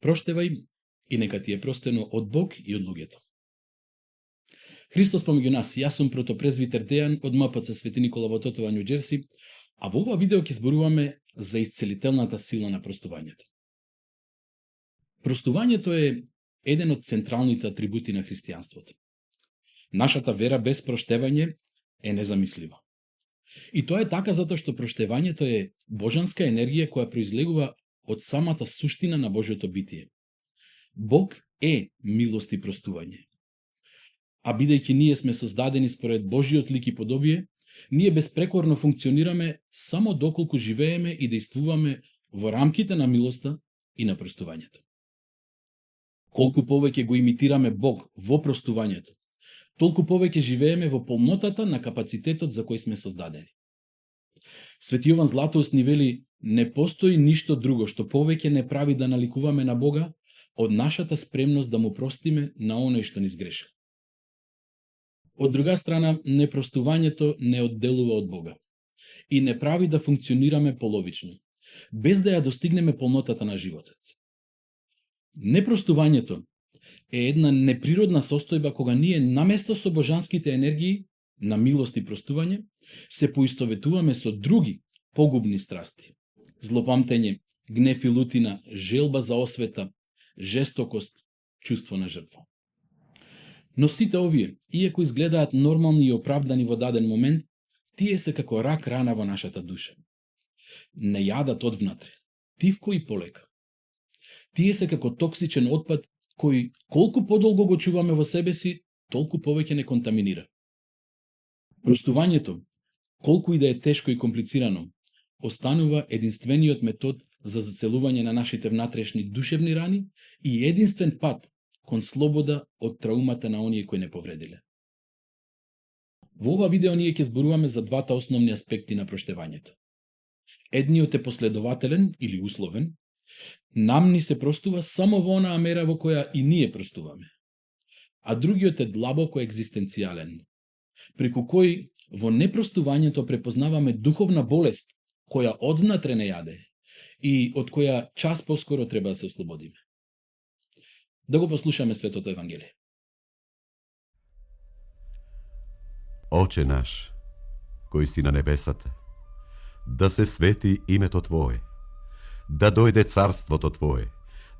Проштевај и нека ти е простено од Бог и од луѓето. Христос помеѓу нас, јас сум протопрезвитер Дејан од МПЦ Свети Никола во Тотова, Њу Џерси, а во ова видео ќе зборуваме за исцелителната сила на простувањето. Простувањето е еден од централните атрибути на христијанството. Нашата вера без проштевање е незамислива. И тоа е така затоа што проштевањето е божанска енергија која произлегува од самата суштина на Божјото битие. Бог е милост и простување. А бидејќи ние сме создадени според Божјиот лик и подобие, ние безпрекорно функционираме само доколку живееме и действуваме во рамките на милоста и на простувањето. Колку повеќе го имитираме Бог во простувањето, толку повеќе живееме во полнотата на капацитетот за кој сме создадени. Свети Јован Златоуст ни вели: не постои ништо друго што повеќе не прави да наликуваме на Бога од нашата спремност да му простиме на оној што ни сгреши. Од друга страна, непростувањето не одделува од Бога и не прави да функционираме половично, без да ја достигнеме полнотата на животот. Непростувањето е една неприродна состојба кога ние наместо со божанските енергии на милост и простување се поистоветуваме со други погубни страсти: злопамтење, гнев и лутина, желба за освета, жестокост, чувство на жртва. Но сите овие, иако изгледаат нормални и оправдани во даден момент, тие се како рак рана во нашата душа. Не јадат одвнатре, тивко и полека. Тие се како токсичен отпад кој колку подолго го чуваме во себе си, толку повеќе не контаминира. Простувањето, колку и да е тешко и комплицирано, останува единствениот метод за зацелување на нашите внатрешни душевни рани и единствен пат кон слобода од траумата на оние кои не повредиле. Во ова видео ние ќе зборуваме за двата основни аспекти на проштевањето. Едниот е последователен или условен. Нам ни се простува само во онаа мера во која и ние простуваме. А другиот е длабоко екзистенцијален, преку кој во непростувањето препознаваме духовна болест која одвнатре не јаде и од која час поскоро треба да се ослободиме. Да го послушаме Светото Евангелие. Оче наш, кој си на небесата, да се свети името Твое, да дојде царството Твое,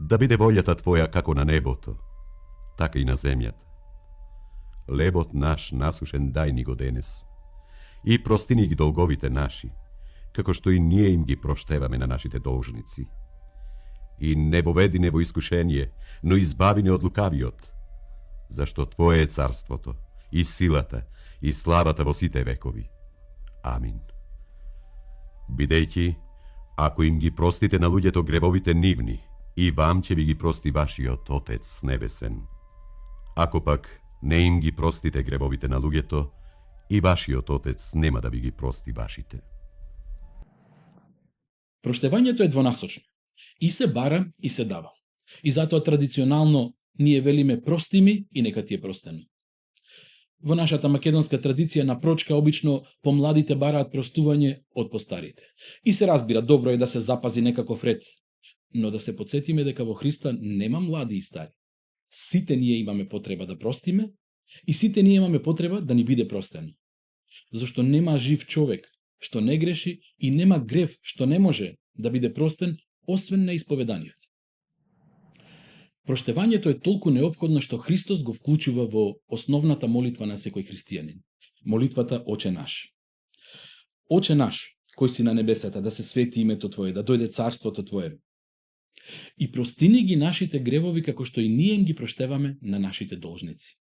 да биде волјата Твоја како на небото, така и на земјата. Лебот наш насушен дај ни го денес, и простини ги долговите наши, како што и ние им ги проштеваме на нашите должници. И не воведи не во искушение, но избави не од лукавиот, зашто Твое е царството, и силата, и славата во сите векови. Амин. Бидејќи, ако им ги простите на луѓето гревовите нивни, и вам ќе ви ги прости вашиот Отец небесен. Ако пак не им ги простите гревовите на луѓето, и вашиот Отец нема да ви ги прости вашите. Проштевањето е двонасочно. И се бара, и се дава. И затоа традиционално ние велиме: прости ми и нека ти е простено. Во нашата македонска традиција на прочка обично помладите бараат простување од постарите. И се разбира, добро е да се запази некаков ред, но да се потсетиме дека во Христа нема млади и стари. Сите ние имаме потреба да простиме и сите ние имаме потреба да ни биде простено. Зашто нема жив човек што не греши и нема грев што не може да биде простен освен на исповеданието. Проштевањето е толку неопходно што Христос го вклучува во основната молитва на секој христијанин. Молитвата Оче наш. Оче наш, кој си на небесата, да се свети името Твое, да дојде царството Твое. И простини ги нашите гревови како што и ние им ги проштеваме на нашите должници.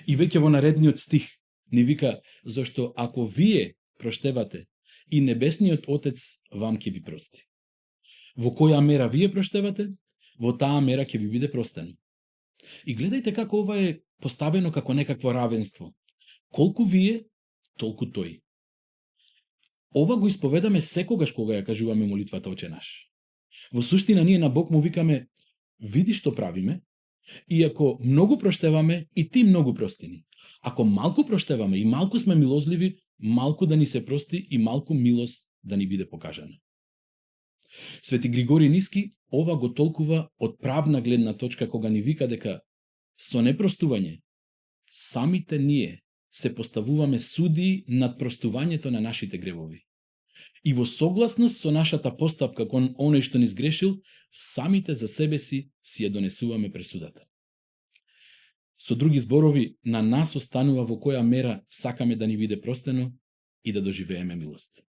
И веќе во наредниот стих ни вика: зашто ако вие проштевате, и небесниот Отец вам ќе ви прости. Во која мера вие проштевате, во таа мера ќе ви биде простено. И гледајте како ова е поставено како некакво равенство. Колку вие, толку тој. Ова го исповедаме секогаш кога ја кажуваме молитвата Оче наш. Во суштина ние на Бог му викаме: види што правиме, и ако многу проштеваме, и ти многу простини. Ако малку проштеваме и малку сме милозливи, малку да ни се прости и малку милост да ни биде покажана. Свети Григори Ниски ова го толкува од правна гледна точка кога ни вика дека со непростување самите ние се поставуваме суди над простувањето на нашите гревови. И во согласност со нашата постапка кон оној што ни сгрешил, самите за себе си ја донесуваме пресудата. Со други зборови, на нас останува во која мера сакаме да ни биде простено и да доживееме милост.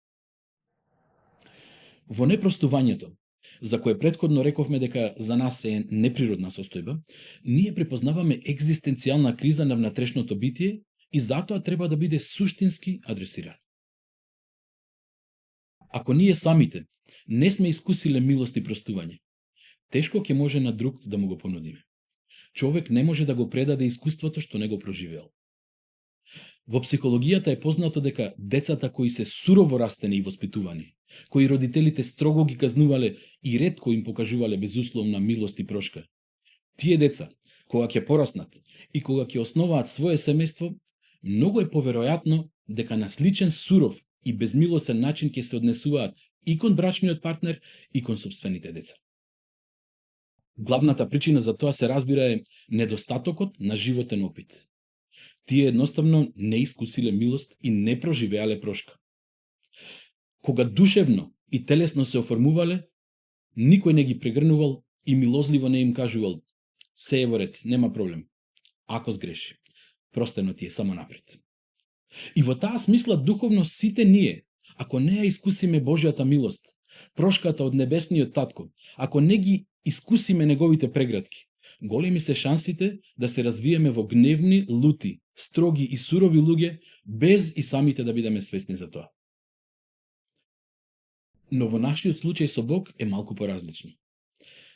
Во непростувањето, за кое претходно рековме дека за нас е неприродна состојба, ние препознаваме екзистенцијална криза на внатрешното битие и затоа треба да биде суштински адресирана. Ако ние самите не сме искусиле милост и простување, тешко ќе може на друг да му го понудиме. Човек не може да го предаде искуството што не го проживеал. Во психологијата е познато дека децата кои се сурово растени и воспитувани, кои родителите строго ги казнувале и ретко им покажувале безусловна милост и прошка, тие деца, кога ќе пораснат и кога ќе основаат свое семејство, многу е поверојатно дека на сличен суров и безмилосен начин ќе се однесуваат и кон брачниот партнер и кон сопствените деца. Главната причина за тоа се разбира е недостатокот на животен опит. Тие едноставно не искусиле милост и не проживеале прошка. Кога душевно и телесно се оформувале, никој не ги прегрнувал и милозливо не им кажувал: се е во ред, нема проблем. Ако сгреши, простено ти е, само напред. И во таа смисла духовно сите ние, ако не ја искусиме Божјата милост, прошката од небесниот татко, ако не ги искусиме неговите прегратки, големи се шансите да се развиеме во гневни, лути, строги и сурови луѓе, без и самите да бидеме свесни за тоа. Но во нашиот случај со Бог е малку поразлично.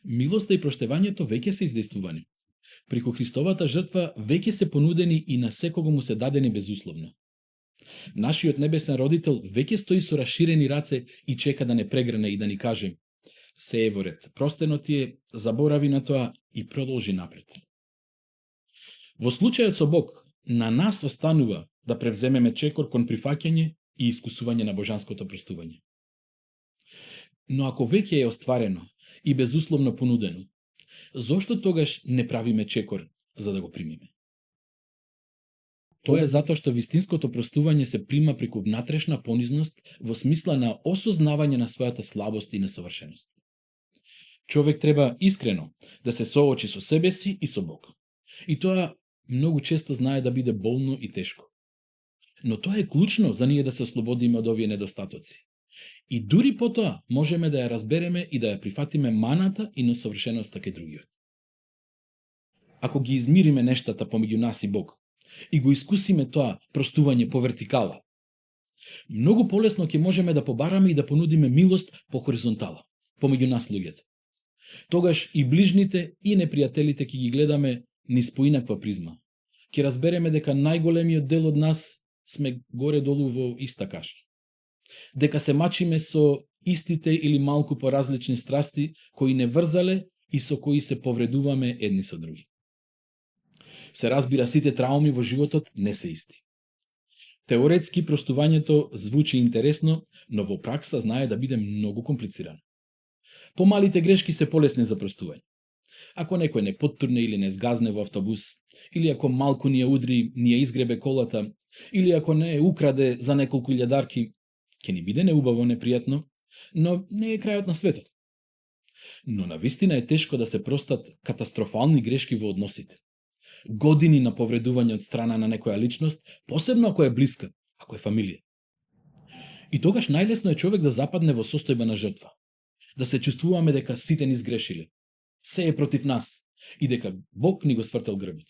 Милоста и проштевањето веќе се издействувани. Преку Христовата жртва веќе се понудени и на секого му се дадени безусловно. Нашиот небесен родител веќе стои со расширени раце и чека да не прегрне и да ни каже: се е во ред, простено ти е, заборави на тоа и продолжи напред. Во случајот со Бог, на нас останува да превземеме чекор кон прифаќање и искусување на божанското простување. Но ако веќе е остварено и безусловно понудено, зошто тогаш не правиме чекор за да го примиме? Тоа е затоа што вистинското простување се прима преку внатрешна понизност во смисла на осознавање на својата слабост и несовршеност. Човек треба искрено да се соочи со себе си и со Бог. И тоа многу често знае да биде болно и тешко. Но тоа е клучно за ние да се ослободиме од овие недостатоци. И дури по тоа можеме да ја разбереме и да ја прифатиме маната и несовршеноста кај другиот. Ако ги измириме нештата помеѓу нас и Бог и го искусиме тоа простување по вертикала, многу полесно ќе можеме да побараме и да понудиме милост по хоризонтала, помеѓу нас луѓето. Тогаш и ближните и непријателите ќе ги гледаме низ поинаква призма. Ќе разбереме дека најголемиот дел од нас сме горе-долу во иста каша. Дека се мачиме со истите или малку поразлични страсти кои не врзале и со кои се повредуваме едни со други. Се разбира, сите трауми во животот не се исти. Теоретски простувањето звучи интересно, но во пракса знае да биде многу комплицирано. Помалите грешки се полесни за простување. Ако некој не поттурне или не сгазне во автобус, или ако малку ни ја удри, ни ја изгребе колата, или ако не украде за неколку илјадарки, ќе ни биде неубаво, непријатно, но не е крајот на светот. Но навистина е тешко да се простат катастрофални грешки во односите. Години на повредување од страна на некоја личност, посебно ако е блиска, ако е фамилија. И тогаш најлесно е човек да западне во состојба на жртва. Да се чувствуваме дека сите ни сгрешиле, се е против нас и дека Бог ни го свртел грбот.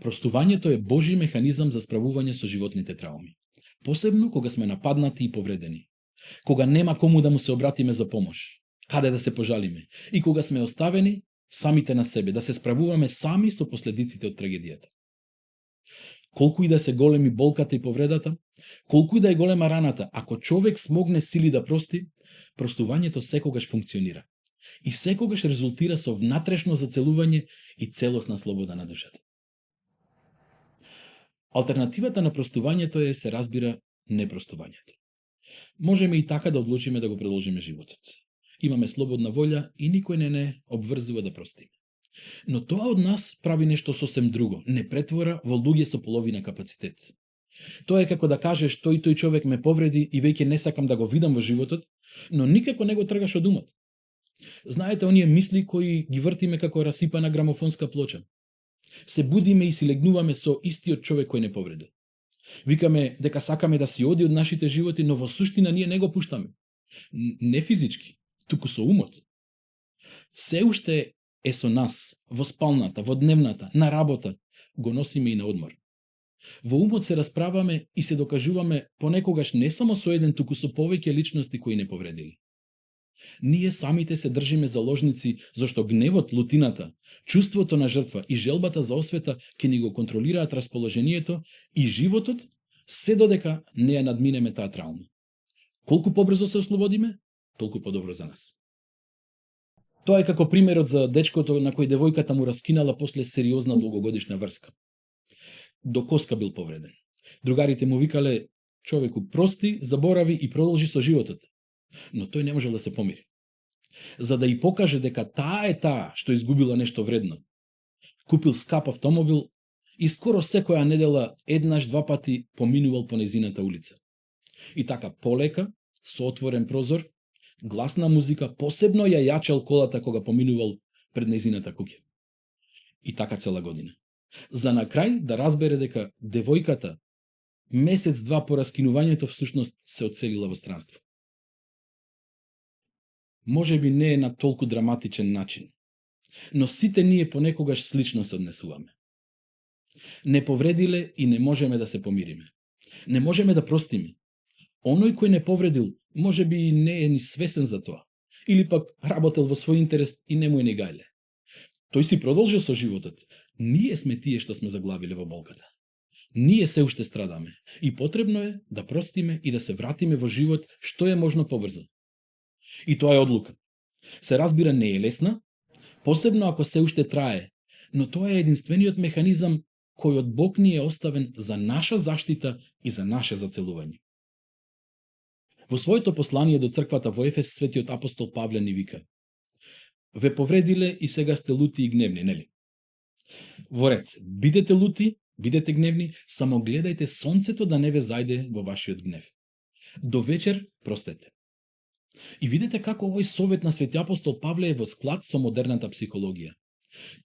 Простувањето е Божи механизам за справување со животните трауми. Посебно кога сме нападнати и повредени. Кога нема кому да му се обратиме за помош, каде да се пожалиме и кога сме оставени самите на себе, да се справуваме сами со последиците од трагедијата. Колку и да се големи болката и повредата, колку и да е голема раната, ако човек смогне сили да прости, простувањето секогаш функционира и секогаш резултира со внатрешно зацелување и целосна слобода на душата. Алтернативата на простувањето е, се разбира, непростувањето. Можеме и така да одлучиме да го продолжиме животот. Имаме слободна волја и никој не обврзува да простиме. Но тоа од нас прави нешто сосем друго, не претвора во луѓе со половина капацитет. Тоа е како да кажеш тој човек ме повреди и веќе не сакам да го видам во животот, но никако не го тргаш од умот. Знаете оние мисли кои ги вртиме како расипана грамофонска плоча. Се будиме и си легнуваме со истиот човек кој не повредил. Викаме дека сакаме да си оди од нашите животи, но во суштина ние не го пуштаме. Не физички, туку со умот. Се уште е со нас, во спалната, во дневната, на работа, го носиме и на одмор. Во умот се расправаме и се докажуваме понекогаш не само со еден, туку со повеќе личности кои не повредили. Ние самите се држиме заложници зашто гневот, лутината, чувството на жртва и желбата за освета ќе ни го контролираат расположението и животот, се додека не ја надминеме таа траума. Колку побрзо се ослободиме, толку подобро за нас. Тоа е како примерот за дечкото на кој девојката му раскинала после сериозна долгогодишна врска. До коска бил повреден. Другарите му викале: човеку, прости, заборави и продолжи со животот. Но тој не можел да се помири. За да и покаже дека таа е таа што изгубила нешто вредно, купил скап автомобил и скоро секоја недела еднаш-два пати поминувал по незината улица. И така полека, со отворен прозор, гласна музика, посебно ја јачал колата кога поминувал пред незината куќа. И така цела година. За на крај да разбере дека девојката месец-два по раскинувањето всушност се одселила во странство. Може би не е на толку драматичен начин, но сите ние понекогаш слично се однесуваме. Не повредиле и не можеме да се помириме. Не можеме да простиме. Оној кој не повредил, може би не е ни свесен за тоа, или пак работел во свој интерес и не му е ни гајле. Тој си продолжил со животот. Ние сме тие што сме заглавиле во болката. Ние се уште страдаме и потребно е да простиме и да се вратиме во живот што е можно побрзо. И тоа е одлука. Се разбира, не е лесна, посебно ако се уште трае, но тоа е единствениот механизам кој од Бог ни е оставен за наша заштита и за наше зацелување. Во своето послание до црквата во Ефес, светиот апостол Павле ни вика: ве повредиле и сега сте лути и гневни, нели? Во ред, бидете лути, бидете гневни, само гледајте сонцето да не ве зајде во вашиот гнев. До вечер простете. И видете како овој совет на свети апостол Павле е во склад со модерната психологија.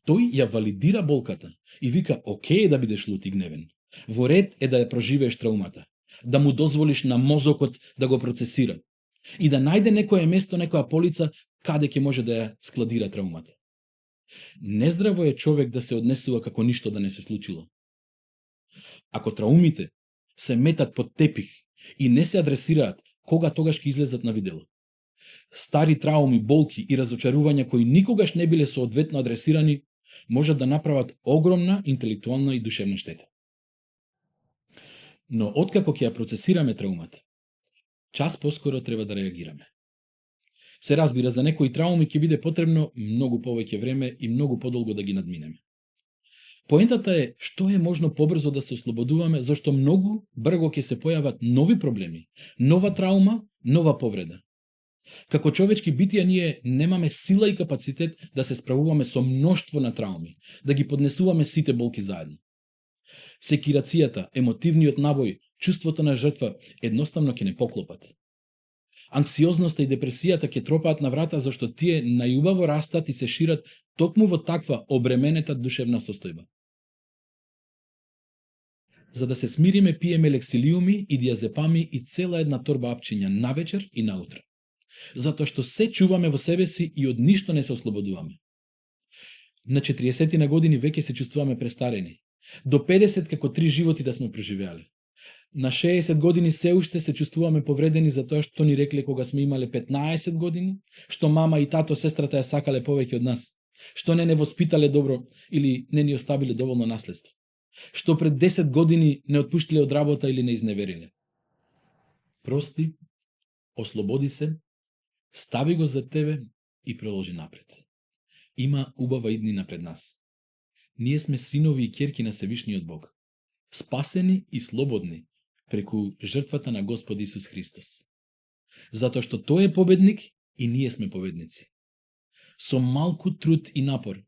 Тој ја валидира болката и вика: окей да бидеш лут и гневен. Во ред е да ја проживееш траумата, да му дозволиш на мозокот да го процесира и да најде некое место, некоја полица каде ќе може да ја складира траумата. Нездраво е човек да се однесува како ништо да не се случило. Ако траумите се метат под тепих и не се адресираат, кога тогаш ќе излезат на видело? Стари трауми, болки и разочарувања кои никогаш не биле соодветно адресирани, можат да направат огромна интелектуална и душевна штета. Но откако ќе ја процесираме траумата, час поскоро треба да реагираме. Се разбира, за некои трауми ќе биде потребно многу повеќе време и многу подолго да ги надминеме. Поентата е што е можно побрзо да се ослободуваме, зашто многу брзо ќе се појават нови проблеми, нова траума, нова повреда. Како човечки битија ние немаме сила и капацитет да се справуваме со мноштво на трауми, да ги поднесуваме сите болки заедно. Секирацијата, емотивниот набој, чувството на жртва едноставно ќе не поклопат. Анксиозноста и депресијата ќе тропаат на врата зашто тие најубаво растат и се шират токму во таква обременета душевна состојба. За да се смириме, пиеме лексилиуми и диазепами и цела една торба апчиња навечер и наутро. Затоа што се чуваме во себе си и од ништо не се ослободуваме. На 40 на години веќе се чувствуваме престарени. До 50 како 3 животи да сме преживеале. На 60 години се уште се чувствуваме повредени за тоа што ни рекле кога сме имале 15 години, што мама и тато, сестрата ја сакале повеќе од нас, што не воспитале добро или не ни оставиле доволно наследство, што пред 10 години не отпуштиле од работа или не изневериле. Прости, ослободи се, стави го за тебе и продолжи напред. Има убава иднина пред нас. Ние сме синови и ќерки на Севишниот Бог, спасени и слободни преку жртвата на Господ Исус Христос. затоа што тој е победник и ние сме победници. Со малку труд и напор,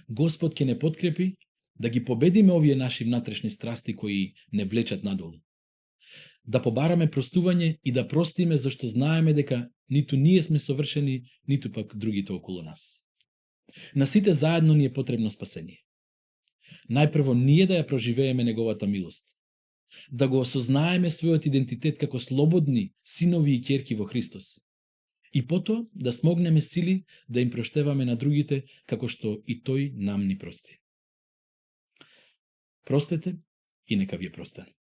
Господ ќе не подкрепи да ги победиме овие наши внатрешни страсти кои не влечат надолу. Да побараме простување и да простиме зашто знаеме дека ниту ние сме совршени, ниту пак другите околу нас. На сите заедно ни е потребно спасение. Најпрво ние да ја проживееме неговата милост, да го осознаеме својот идентитет како слободни синови и ќерки во Христос, и потоа да смогнеме сили да им проштеваме на другите како што и тој нам ни прости. Простете и нека ви е простено.